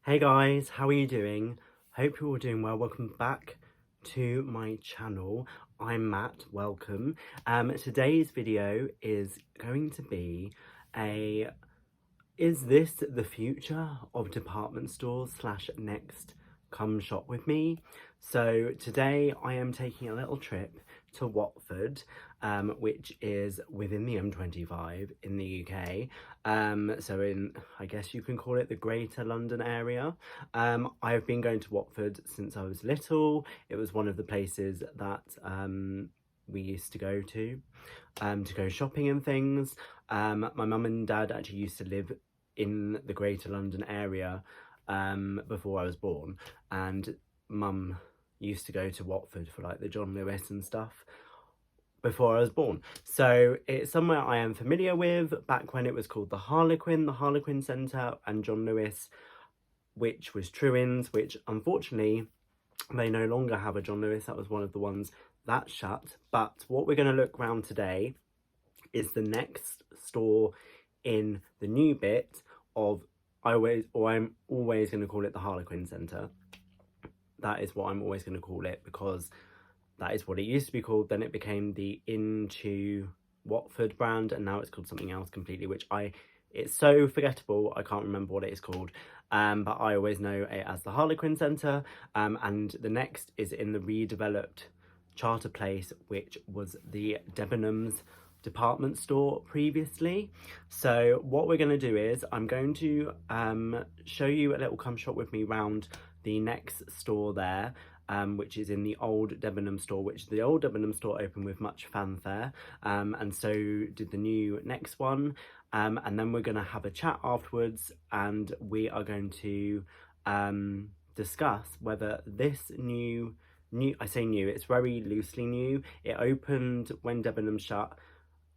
Hey guys, how are you doing? Hope you're all doing well. Welcome back to my channel. I'm Matt, welcome. Today's video is going to be a is this the future of department stores slash next come shop with me? So today I am taking a little trip to Watford, which is within the M25 in the UK. So in, I guess you can call it the Greater London area. I've been going to Watford since I was little. It was one of the places that we used to go shopping and things. My mum and dad actually used to live in the Greater London area before I was born, and mum used to go to Watford for like the John Lewis and stuff before I was born. So it's somewhere I am familiar with back when it was called the Harlequin Centre, and John Lewis, which was Truins, which unfortunately they no longer have a John Lewis. That was one of the ones that shut. But what we're going to look around today is the next store in the new bit of I'm always going to call it the Harlequin Centre. That is what I'm always going to call it, because that is what it used to be called. Then it became the Into Watford brand, and now it's called something else completely, which it's so forgettable, I can't remember what it is called. But I always know it as the Harlequin Centre. And the next is in the redeveloped Charter Place, which was the Debenhams department store previously. So what we're going to do is I'm going to show you a little come shop with me round the next store there, which is in the old Debenhams store, which the old Debenhams store opened with much fanfare, and so did the new next one. And then we're going to have a chat afterwards, and we are going to discuss whether this I say new, it's very loosely new. It opened when Debenhams shut.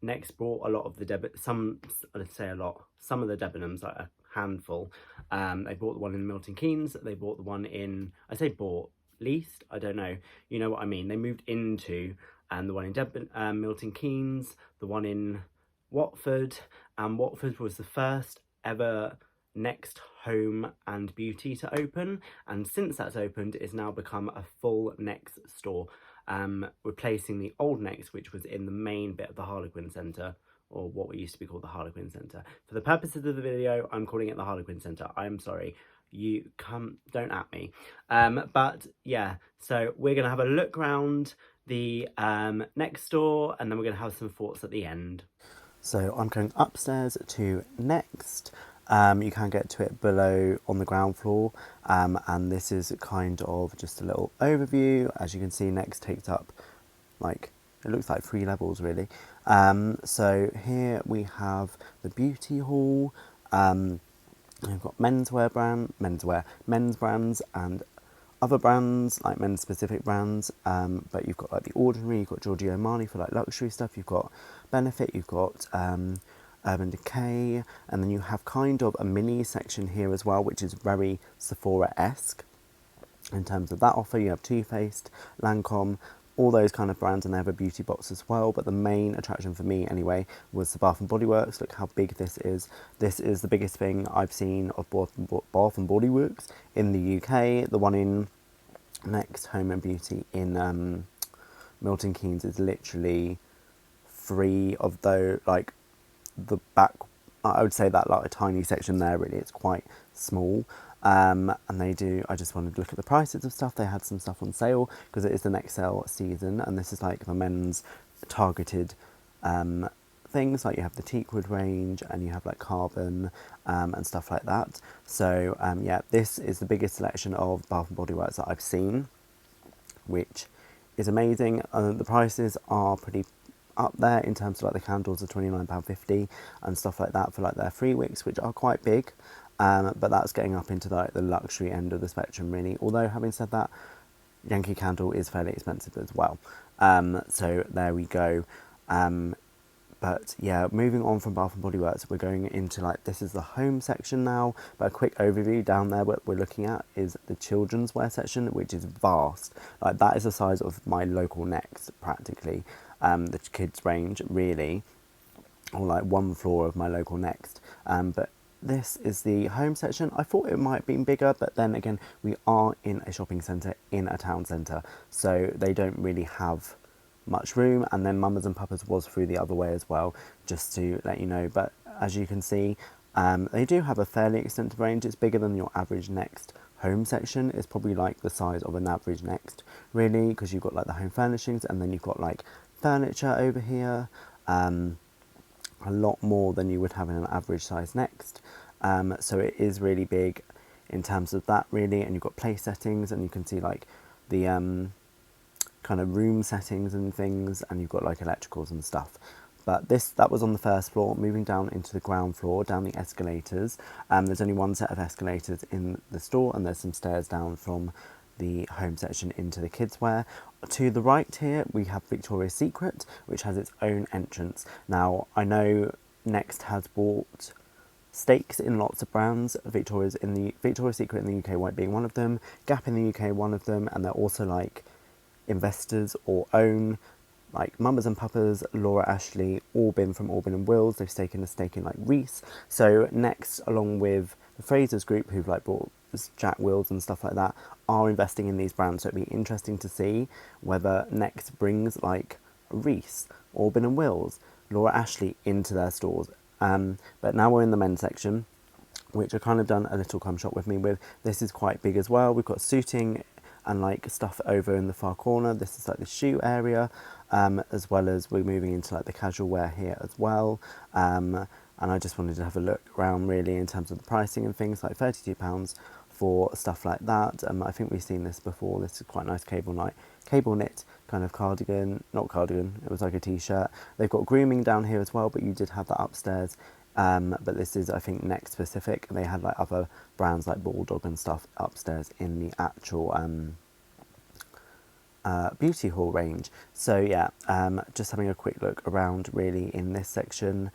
Next bought a lot of the some of the Debenhams, like a handful. They bought the one in Milton Keynes. They bought the one in, I say bought, leased, I don't know. You know what I mean. They moved into the one in Milton Keynes, the one in Watford, and Watford was the first ever Next Home and Beauty to open, and since that's opened, it's now become a full Next store, replacing the old Next, which was in the main bit of the Harlequin Centre, or what we used to be called the Harlequin Centre. For the purposes of the video, I'm calling it the Harlequin Centre. I'm sorry, don't at me. But yeah, so we're gonna have a look around the Next store, and then we're gonna have some thoughts at the end. So I'm going upstairs to Next. You can get to it below on the ground floor, and this is kind of just a little overview. As you can see, Next takes up, like, it looks like 3 levels really. So here we have the beauty hall. We've got men's brands and other brands, like men's specific brands, but you've got like The Ordinary, you've got Giorgio Armani for like luxury stuff, you've got Benefit, you've got Urban Decay, and then you have kind of a mini section here as well, which is very Sephora-esque in terms of that offer. You have Too Faced, Lancome, all those kind of brands, and they have a beauty box as well. But the main attraction for me anyway was the Bath and Body Works. Look how big this is. This is the biggest thing I've seen of Bath and Body Works in the UK. The one in Next Home and Beauty in Milton Keynes is literally 3 of those, like the back, I would say that like a tiny section there really, it's quite small. And I just wanted to look at the prices of stuff. They had some stuff on sale because it is the next sale season, and this is like the men's targeted things, like you have the Teakwood range and you have like Carbon and stuff like that. So yeah, this is the biggest selection of Bath and Body Works that I've seen, which is amazing. The prices are pretty up there in terms of like the candles are £29.50 and stuff like that for like their 3 wicks, which are quite big. But that's getting up into the luxury end of the spectrum really. Although having said that, Yankee Candle is fairly expensive as well. So there we go. But yeah, moving on from Bath and Body Works, we're going into like, this is the home section now, but a quick overview down there, what we're looking at is the children's wear section, which is vast. Like that is the size of my local Next practically, the kids range really, or like 1 floor of my local Next. But this is the home section. I thought it might have been bigger, but then again, we are in a shopping centre in a town centre, so they don't really have much room. And then Mamas and Papas was through the other way as well, just to let you know. But as you can see, they do have a fairly extensive range. It's bigger than your average Next home section. It's probably like the size of an average Next, really, because you've got like the home furnishings, and then you've got like furniture over here. A lot more than you would have in an average size Next. So it is really big in terms of that, really. And you've got place settings, and you can see like the kind of room settings and things, and you've got like electricals and stuff. But that was on the first floor. Moving down into the ground floor, down the escalators. There's only one set of escalators in the store, and there's some stairs down from the home section into the kids' wear. To the right here, we have Victoria's Secret, which has its own entrance. Now, I know Next has bought stakes in lots of brands. Victoria's Secret in the UK White being one of them, Gap in the UK one of them, and they're also like investors or own like Mamas and Papas, Laura Ashley, Albin from Albin and Wills. They've taken a stake in like Reese. So Next, along with the Frasers Group, who've like bought Jack Wills and stuff like that, are investing in these brands. So it'd be interesting to see whether Next brings like Reese, Albin and Wills, Laura Ashley into their stores. But now we're in the men's section, which I kind of done a little come shop with me with. This is quite big as well. We've got suiting and like stuff over in the far corner. This is like the shoe area, as well as we're moving into like the casual wear here as well. And I just wanted to have a look around really in terms of the pricing and things, like £32 for stuff like that. I think we've seen this before. This is quite a nice cable knit kind of cardigan, not cardigan, it was like a t-shirt. They've got grooming down here as well, but you did have that upstairs. But this is, I think, Next specific. They had like other brands like Bulldog and stuff upstairs in the actual beauty hall range. So yeah, just having a quick look around really in this section,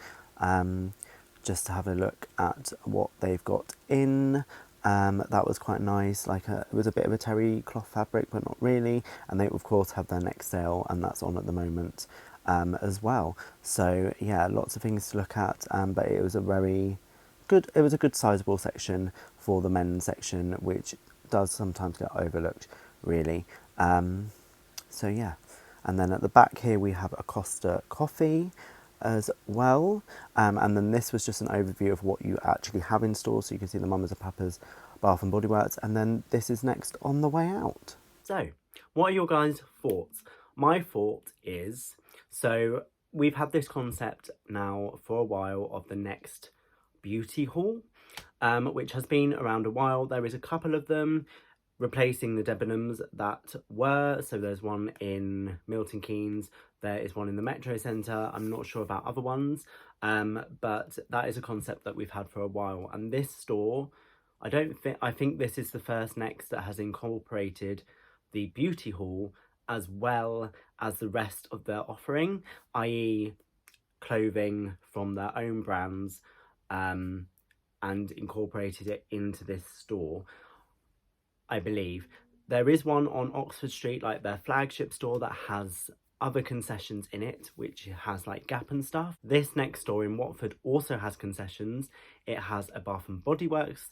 just to have a look at what they've got in. That was quite nice. Like it was a bit of a terry cloth fabric, but not really. And they of course have their next sale, and that's on at the moment as well. So yeah, lots of things to look at. But it was a very good. It was a good sizable section for the men's section, which does sometimes get overlooked, really. So yeah, and then at the back here we have a Costa coffee as well, and then this was just an overview of what you actually have in store, so you can see the Mamas and Papas Bath and Body Works, and then this is Next on the way out. So what are your guys' thoughts? My thought is, so we've had this concept now for a while of the Next beauty hall, which has been around a while. There is a couple of them replacing the Debenhams that were. So there's one in Milton Keynes, there is one in the Metro Centre. I'm not sure about other ones, but that is a concept that we've had for a while. And this store, I think this is the first Next that has incorporated the beauty hall as well as the rest of their offering, i.e. clothing from their own brands, and incorporated it into this store. I believe there is one on Oxford Street, like their flagship store, that has other concessions in it, which has like Gap and stuff. This Next store in Watford also has concessions. It has a Bath and Body Works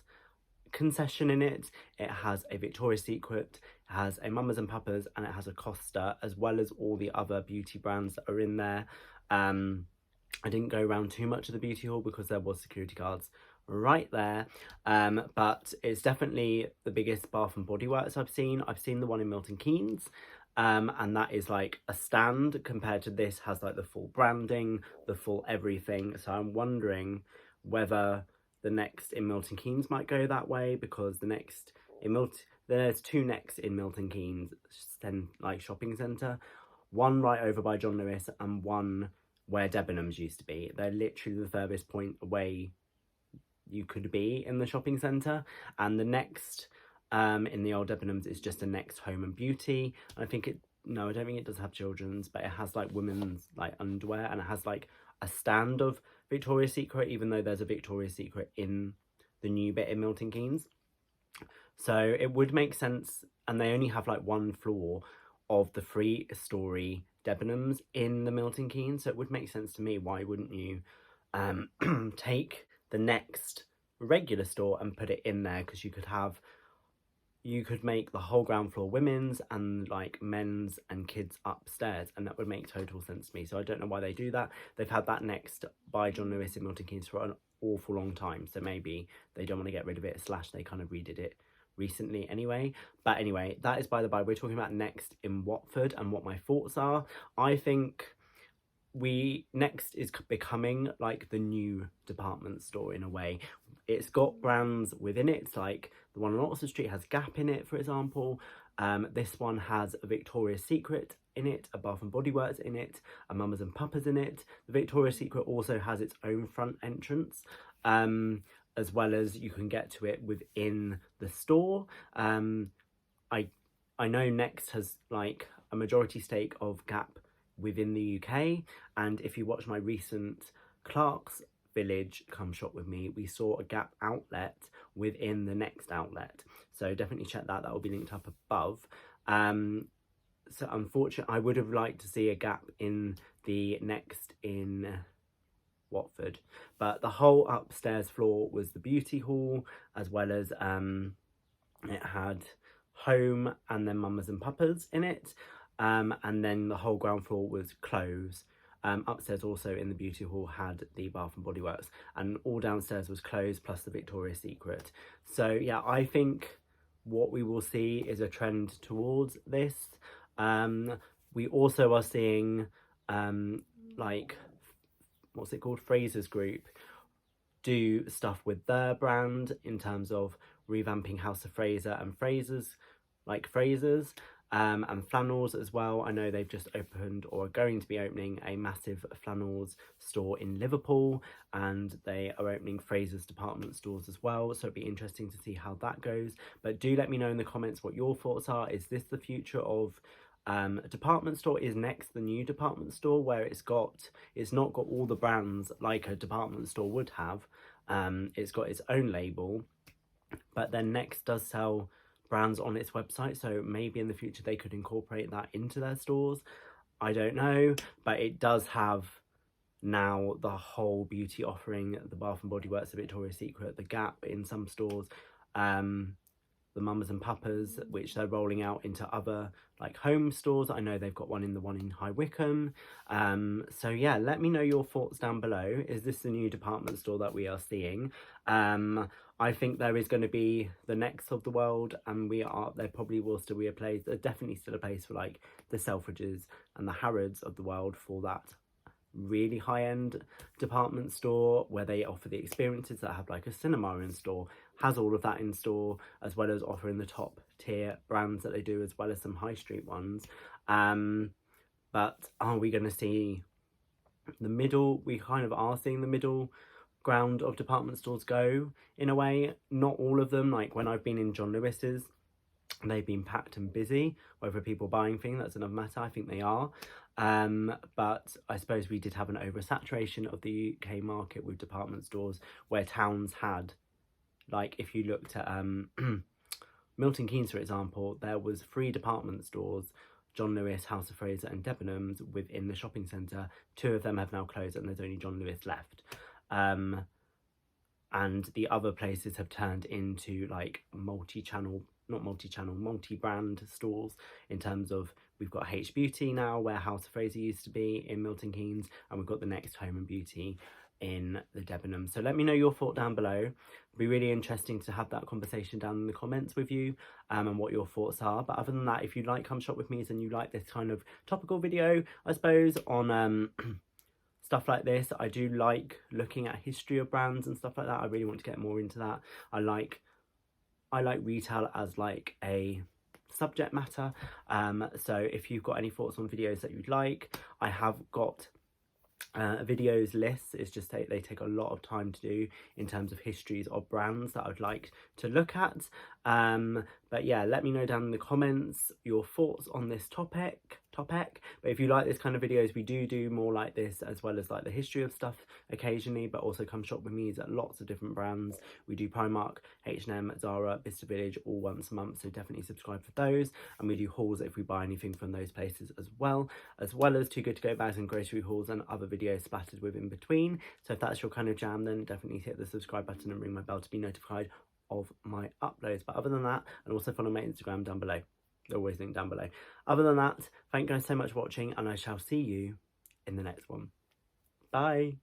concession in it. It has a Victoria's Secret, it has a Mamas and Papas, and it has a Costa, as well as all the other beauty brands that are in there. I didn't go around too much of the beauty hall because there was security guards right there, but it's definitely the biggest Bath and Body Works I've seen. I've seen the one in Milton Keynes, and that is like a stand compared to this, has like the full branding, the full everything. So I'm wondering whether the Next in Milton Keynes might go that way, because the Next in there's two Next in Milton Keynes, like shopping centre, one right over by John Lewis and one where Debenhams used to be. They're literally the furthest point away you could be in the shopping centre. And the Next in the old Debenhams is just a Next Home and Beauty. I think I don't think it does have children's, but it has like women's like underwear, and it has like a stand of Victoria's Secret, even though there's a Victoria's Secret in the new bit in Milton Keynes. So it would make sense, and they only have like one floor of the 3-storey Debenhams in the Milton Keynes, so it would make sense to me. Why wouldn't you take the Next regular store and put it in there, because you could make the whole ground floor women's and like men's and kids upstairs, and that would make total sense to me. So I don't know why they do that. They've had that Next by John Lewis in Milton Keynes for an awful long time, so maybe they don't want to get rid of it, / they kind of redid it recently anyway. But anyway, that is by the by. We're talking about Next in Watford and what my thoughts are. I think Next is becoming like the new department store in a way. It's got brands within it. It's like the one on Oxford Street has Gap in it, for example. This one has a Victoria's Secret in it, a Bath and Body Works in it, a Mamas and Papas in it. The Victoria's Secret also has its own front entrance, as well as you can get to it within the store. I know Next has like a majority stake of Gap within the UK, and if you watch my recent Clark's Village Come Shop With Me, we saw a Gap outlet within the Next outlet, so definitely check that. That will be linked up above. So unfortunately, I would have liked to see a Gap in the Next in Watford, but the whole upstairs floor was the beauty hall, as well as it had Home and then Mamas and Papas in it. And then the whole ground floor was clothes. Upstairs also in the beauty hall had the Bath and Body Works, and all downstairs was clothes plus the Victoria's Secret. So yeah, I think what we will see is a trend towards this. We also are seeing like, what's it called, Fraser's Group do stuff with their brand in terms of revamping House of Fraser and Fraser's, like Fraser's, and flannels as well. I know they've just opened or are going to be opening a massive flannels store in Liverpool, and they are opening Fraser's department stores as well, so it'd be interesting to see how that goes. But do let me know in the comments what your thoughts are. Is this the future of a department store? Is Next the new department store, where it's not got all the brands like a department store would have? It's got its own label, but then Next does sell brands on its website, so maybe in the future they could incorporate that into their stores. I don't know, but it does have now the whole beauty offering, the Bath and Body Works, the Victoria's Secret, the Gap in some stores, the Mamas and Papas, which they're rolling out into other like home stores. I know they've got one in High Wycombe. So yeah, let me know your thoughts down below. Is this the new department store that we are seeing? I think there is going to be the Next of the world, and there probably will still be a place, there's definitely still a place for like the Selfridges and the Harrods of the world, for that really high-end department store where they offer the experiences that have like a cinema in store, has all of that in store, as well as offering the top tier brands that they do, as well as some high street ones. But are we going to see the middle? We kind of are seeing the middle ground of department stores go, in a way. Not all of them. Like when I've been in John Lewis's, they've been packed and busy. Whether people buying things, that's another matter. I think they are. But I suppose we did have an oversaturation of the UK market with department stores, where towns had, like if you looked at Milton Keynes, for example, there was 3 department stores, John Lewis, House of Fraser and Debenhams, within the shopping centre. 2 of them have now closed and there's only John Lewis left. And the other places have turned into like multi-brand stores, in terms of we've got H Beauty now, where House of Fraser used to be in Milton Keynes, and we've got the Next Home and Beauty in the Debenhams. So let me know your thought down below. It'd be really interesting to have that conversation down in the comments with you, and what your thoughts are. But other than that, if you like Come Shop With Me and you like this kind of topical video, I suppose, on stuff like this, I do like looking at history of brands and stuff like that. I really want to get more into that. I like retail as like a subject matter. So if you've got any thoughts on videos that you'd like, I have got videos lists. It's just they take a lot of time to do in terms of histories of brands that I'd like to look at. But yeah, let me know down in the comments your thoughts on this topic. topic. But if you like this kind of videos, we do more like this, as well as like the history of stuff occasionally, but also come shop with me at lots of different brands. We do Primark, H&M, Zara, Bicester Village all once a month, so definitely subscribe for those. And we do hauls if we buy anything from those places as well as Too Good To Go bags and grocery hauls and other videos splattered with in between. So if that's your kind of jam, then definitely hit the subscribe button and ring my bell to be notified of my uploads. But other than that, and also follow my Instagram down below. Always link down below. Other than that, thank you guys so much for watching, and I shall see you in the next one. Bye.